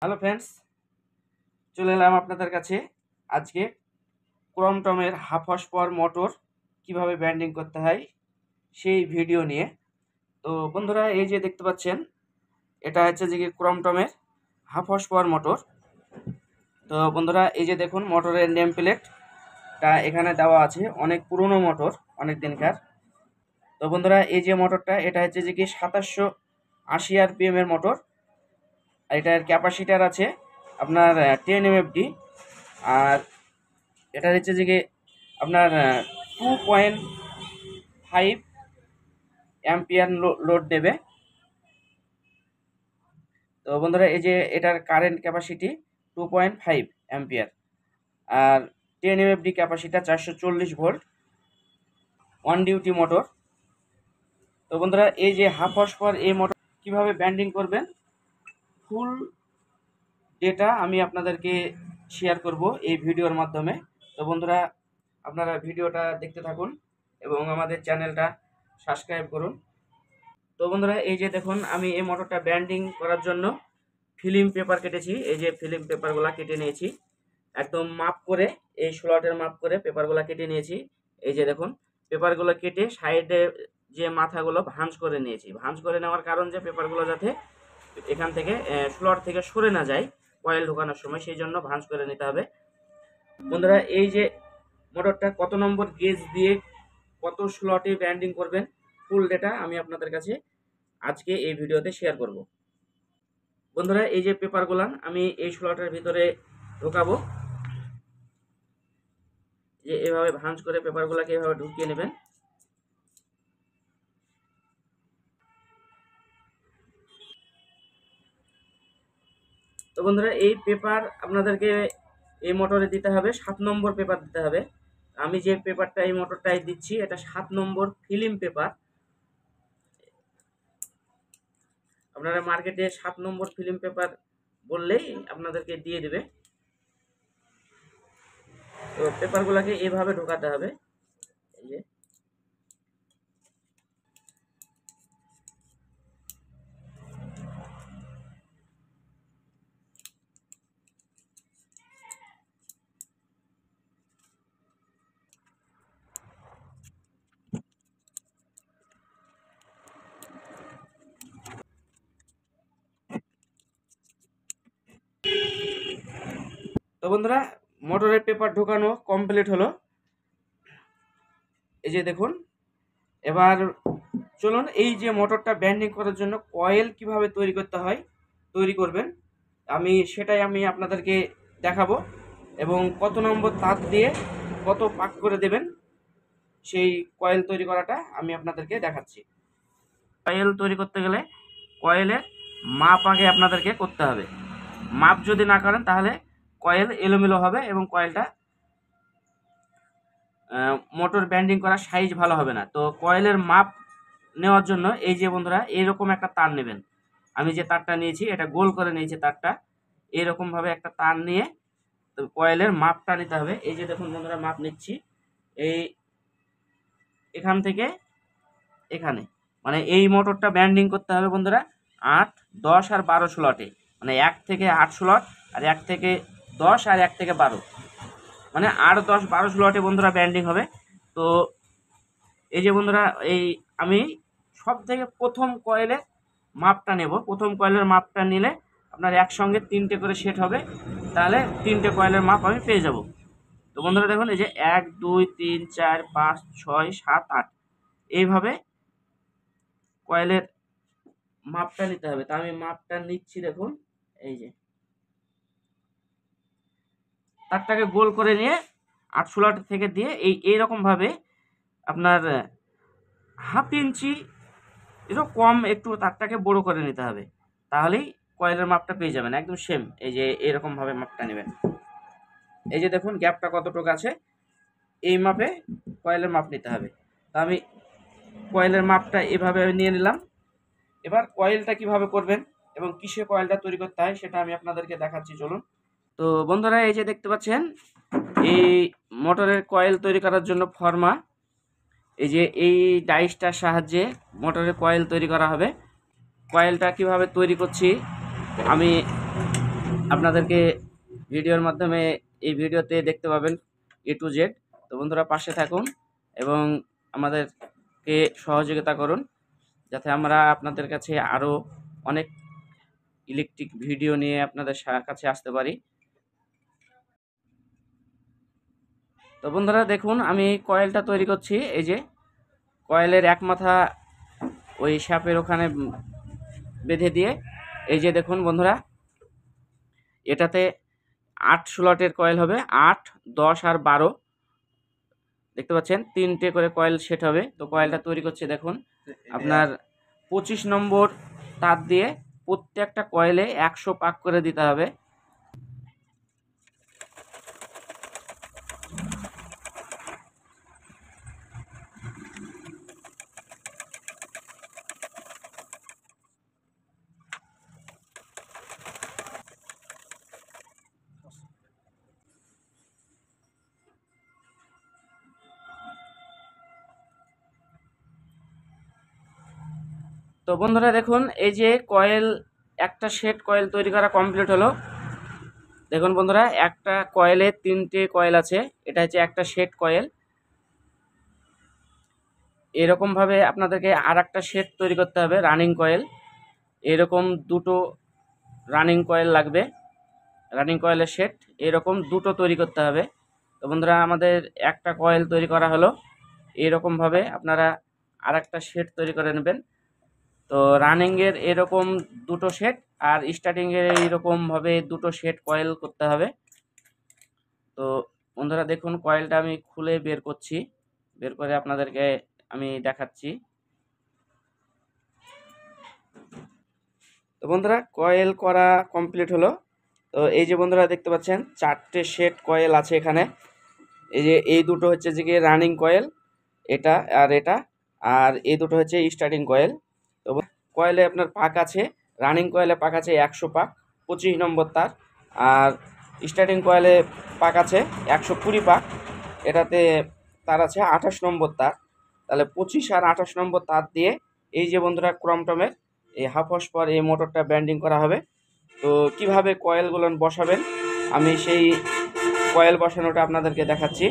Hello friends, চলে এলাম আপনাদের কাছে আজকে ক্রমটমের হাফ হর্স পাওয়ার মোটর কিভাবে ব্যান্ডিং করতে হয় সেই ভিডিও নিয়ে। তো বন্ধুরা, এই যে দেখতে পাচ্ছেন, এটা হচ্ছে যে ক্রমটমের হাফ হর্স পাওয়ার মোটর। তো বন্ধুরা, এই যে দেখুন মোটরের নেম প্লেটটা এখানে দেওয়া আছে, অনেক পুরনো মোটর, অনেক দিনকার। তো বন্ধুরা, এই যে মোটরটা, এটা হচ্ছে যে 2780 RPM এর মোটর। এটার ক্যাপাসিটার আছে আপনার 10 MFD। আর এটা হচ্ছে যে আপনার 2.5 অ্যাম্পিয়ার লোড দেবে। তো বন্ধুরা, এই যে এটার কারেন্ট ক্যাপাসিটি 2.5 অ্যাম্পিয়ার। আর 10 MFD capacity 440 volt, one duty motor. তো বন্ধুরা, এই যে হাফ হর্স পাওয়ার এই মোটর কীভাবে ব্যান্ডিং করবেন, ফুল ডেটা আমি আপনাদেরকে শেয়ার করব এই ভিডিওর মাধ্যমে। তো বন্ধুরা, আপনারা ভিডিওটা দেখতে থাকুন এবং আমাদের চ্যানেলটা সাবস্ক্রাইব করুন। তো বন্ধুরা, এই যে দেখুন, আমি এই মোটরটা ব্যান্ডিং করার জন্য ফিল্ম পেপার কেটেছি। এই যে ফিল্ম পেপারগুলো কেটে নিয়েছি, একদম মাপ করে, এই স্লটের মাপ করে পেপারগুলো কেটে নিয়েছি। এই যে দেখুন, পেপারগুলো কেটে সাইডে যে মাথাগুলো ভাঁজ করে নিয়েছি। ভাঁজ করে নেওয়ার কারণ যে পেপারগুলো যাতে এখান থেকে স্লট থেকে সরে না যায় কয়েল ঢোকানোর সময়, সেই জন্য ভাঁজ করে নিতে হবে। বন্ধুরা, এই যে মোটরটা কত নম্বর গেজ দিয়ে কত স্লটে ব্যান্ডিং করবেন, ফুল ডেটা আমি আপনাদের কাছে আজকে এই ভিডিওতে শেয়ার করব। বন্ধুরা, এই যে পেপারগুলো আমি এই স্লটের ভিতরে ঢোকাবো। যে এভাবে ভাঁজ করে পেপারগুলোকে এভাবে ঢুকিয়ে নেবেন। তো বন্ধুরা, এই পেপার আপনাদেরকে এই মোটরে দিতে হবে 7 নম্বর পেপার দিতে হবে। আমি যে পেপারটা এই মোটরটায় দিচ্ছি, এটা 7 নম্বর ফিল্ম পেপার। আপনারা মার্কেটে 7 নম্বর ফিল্ম পেপার বললেই আপনাদেরকে দিয়ে দেবে। তো পেপারগুলোকে এভাবে ঢোকাতে হবে। এই যে তো বন্ধুরা, মোটরের পেপার ঢোকানো কমপ্লিট হলো। এই যে দেখুন, এবার চলুন এই যে মোটরটা ব্যান্ডিং করার জন্য কয়েল কিভাবে তৈরি করতে হয়, তৈরি করবেন, সেটাই আমি আপনাদেরকে দেখাবো। এবং কত নম্বর তার দিয়ে কত পাক করে দেবেন, সেই কয়েল তৈরি করাটা আমি আপনাদেরকে দেখাচ্ছি। কয়েল তৈরি করতে গেলে কয়েলের মাপ আগে আপনাদেরকে করতে হবে। মাপ যদি না করেন তাহলে কয়েল এলোমেলো হবে এবং কয়েলটা মোটর ব্যান্ডিং করার সাইজ ভালো হবে না। তো কয়েলের মাপ নেওয়ার জন্য এই যে বন্ধুরা, এইরকম একটা তার নেবেন। আমি যে তারটা নিয়েছি এটা গোল করে নিয়েছি তারটা। এইরকমভাবে একটা তার নিয়ে তো কয়েলের মাপটা নিতে হবে। এই যে দেখুন বন্ধুরা, মাপ নিচ্ছি এই এখান থেকে এখানে। মানে এই মোটরটা ব্যান্ডিং করতে হবে বন্ধুরা 8, 10 আর 12 স্লটে। মানে 1 থেকে 8 স্লট, আর 1 থেকে 10 আর 1 থেকে 12, মানে 8, 10, 12 স্লটে বন্ধুরা ব্যান্ডিং হবে। তো এই যে বন্ধুরা, এই আমি সব থেকে প্রথম কয়েলের মাপটা নেব। প্রথম কয়েলের মাপটা নিলে আপনার একসঙ্গে 3টে করে সেট হবে, তাহলে 3টে কয়েলের মাপ আমি পেয়ে যাব। তো বন্ধুরা দেখুন, এই যে 1, 2, 3, 4, 5, 6, 7, 8 এইভাবে কয়েলের মাপটা নিতে হবে। তা আমি মাপটা নিচ্ছি, দেখুন এই যে তারটাকে গোল করে নিয়ে 8 স্লট থেকে দিয়ে এইরকম ভাবে আপনার হাফ ইঞ্চি এরও কম একটু তারটাকে বড় করে নিতে হবে, তাহলেই কয়েলের মাপটা পেয়ে যাবেন একদম সেম। এই যে এরকমভাবে মাপটা নেবেন। এই যে দেখুন গ্যাপটা কতটুকু আছে, এই মাপে কয়েলের মাপ নিতে হবে। তা আমি কয়েলের মাপটা এভাবে নিয়ে নিলাম। এবার কয়েলটা কিভাবে করবেন এবং কিসে কয়েলটা তৈরি করতে হয় সেটা আমি আপনাদেরকে দেখাচ্ছি, চলুন। তো বন্ধুরা, এই যে দেখতে পাচ্ছেন, এই মোটরের কয়েল তৈরি করার জন্য ফর্মা, এই যে এই ডাইসটার সাহায্যে মোটরের কয়েল তৈরি করা হবে। কয়েলটা কিভাবে তৈরি করছি আমি আপনাদেরকে ভিডিওর মাধ্যমে এই ভিডিওতে দেখতে পাবেন A to Z। তো বন্ধুরা পাশে থাকুন এবং আমাদেরকে সহযোগিতা করুন, যাতে আমরা আপনাদের কাছে আরও অনেক ইলেকট্রিক ভিডিও নিয়ে আপনাদের কাছে আসতে পারি। তো বন্ধুরা দেখুন, আমি কয়েলটা তৈরি করছি। এই যে কয়েলের এক মাথা ওই শ্যাপের ওখানে বেঁধে দিয়ে, এই যে দেখুন বন্ধুরা, এটাতে 8 স্লটের কয়েল হবে, 8, 10 আর 12 দেখতে পাচ্ছেন, 3টে করে কয়েল সেট হবে। তো কয়েলটা তৈরি করছে দেখুন, আপনার 25 নম্বর তার দিয়ে প্রত্যেকটা কয়েলে 100 পাক করে দিতে হবে। তো বন্ধুরা দেখুন, এই যে কয়েল, একটা সেট কয়েল তৈরি করা কমপ্লিট হলো। দেখুন বন্ধুরা, একটা কয়েলে 3টে কয়েল আছে, এটা হচ্ছে একটা সেট কয়েল। এরকমভাবে আপনাদেরকে আর একটা সেট তৈরি করতে হবে রানিং কয়েল। এরকম দুটো রানিং কয়েল লাগবে, রানিং কয়েলের সেট এরকম দুটো তৈরি করতে হবে। তো বন্ধুরা, আমাদের একটা কয়েল তৈরি করা হলো। এরকমভাবে আপনারা আর একটা সেট তৈরি করে নেবেন। তো রানিংয়ের এরকম দুটো সেট আর স্টার্টিংয়ের এইরকমভাবে দুটো সেট কয়েল করতে হবে। তো বন্ধুরা দেখুন, কয়েলটা আমি খুলে বের করছি, বের করে আপনাদেরকে আমি দেখাচ্ছি। তো বন্ধুরা, কয়েল করা কমপ্লিট হলো। তো এই যে বন্ধুরা দেখতে পাচ্ছেন 4টে সেট কয়েল আছে এখানে। এই যে এই দুটো হচ্ছে যে রানিং কয়েল, এটা আর এটা, আর এই দুটো হচ্ছে স্টার্টিং কয়েল। তো কয়েলে আপনার পাক আছে, রানিং কয়েলে পাক আছে 100 পাক, 25 নম্বর তার। আর স্টার্টিং কয়েলে পাক আছে 120 পাক, এটাতে তার আছে 28 নম্বর তার। তাহলে 25 আর 28 নম্বর তার দিয়ে এই যে বন্ধুরা ক্রমটমের এই হাফ হর্স পাওয়ার এই মোটরটা ব্যান্ডিং করা হবে। তো কিভাবে কয়েলগুলো বসাবেন আমি সেই কয়েল বসানোটা আপনাদেরকে দেখাচ্ছি।